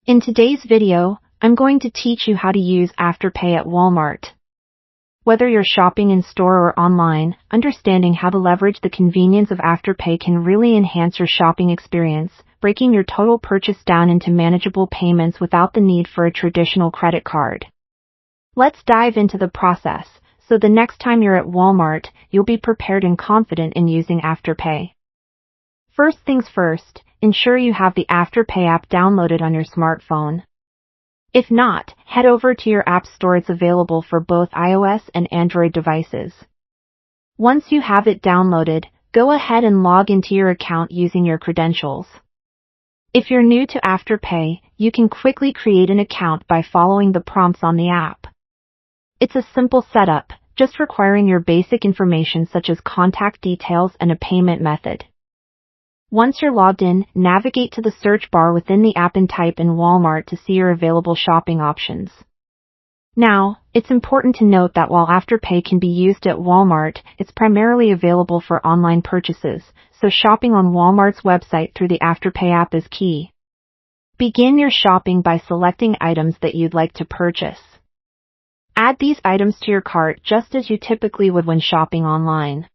In today's video, I'm going to teach you how to use Afterpay at Walmart. Whether you're shopping in store or online, understanding how to leverage the convenience of Afterpay can really enhance your shopping experience, breaking your total purchase down into manageable payments without the need for a traditional credit card. Let's dive into the process, so the next time you're at Walmart, you'll be prepared and confident in using Afterpay. First things first, ensure you have the Afterpay app downloaded on your smartphone. If not, head over to your app store. It's available for both iOS and Android devices. Once you have it downloaded, go ahead and log into your account using your credentials. If you're new to Afterpay, you can quickly create an account by following the prompts on the app. It's a simple setup, just requiring your basic information such as contact details and a payment method. Once you're logged in, navigate to the search bar within the app and type in Walmart to see your available shopping options. Now, it's important to note that while Afterpay can be used at Walmart, it's primarily available for online purchases, so shopping on Walmart's website through the Afterpay app is key. Begin your shopping by selecting items that you'd like to purchase. Add these items to your cart just as you typically would when shopping online.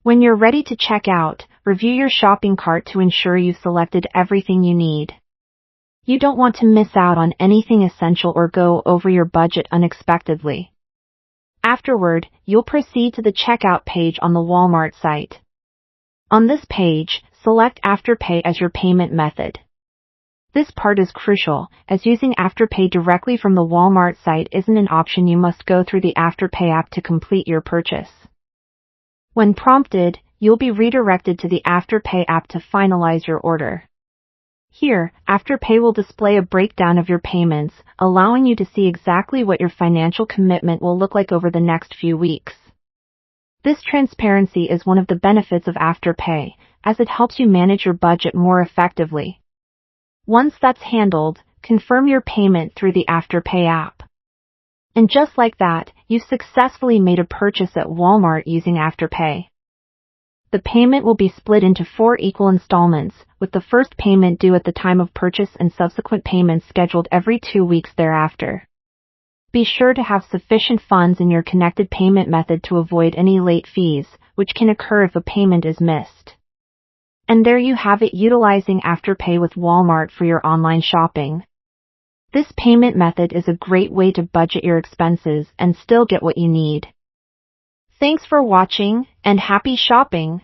When you're ready to check out, review your shopping cart to ensure you've selected everything you need. You don't want to miss out on anything essential or go over your budget unexpectedly. Afterward, you'll proceed to the checkout page on the Walmart site. On this page, select Afterpay as your payment method. This part is crucial, as using Afterpay directly from the Walmart site isn't an option. You must go through the Afterpay app to complete your purchase. When prompted, you'll be redirected to the Afterpay app to finalize your order. Here, Afterpay will display a breakdown of your payments, allowing you to see exactly what your financial commitment will look like over the next few weeks. This transparency is one of the benefits of Afterpay, as it helps you manage your budget more effectively. Once that's handled, confirm your payment through the Afterpay app. And just like that, you've successfully made a purchase at Walmart using Afterpay. The payment will be split into 4 equal installments, with the first payment due at the time of purchase and subsequent payments scheduled every 2 weeks thereafter. Be sure to have sufficient funds in your connected payment method to avoid any late fees, which can occur if a payment is missed. And there you have it, utilizing Afterpay with Walmart for your online shopping. This payment method is a great way to budget your expenses and still get what you need. Thanks for watching, and happy shopping!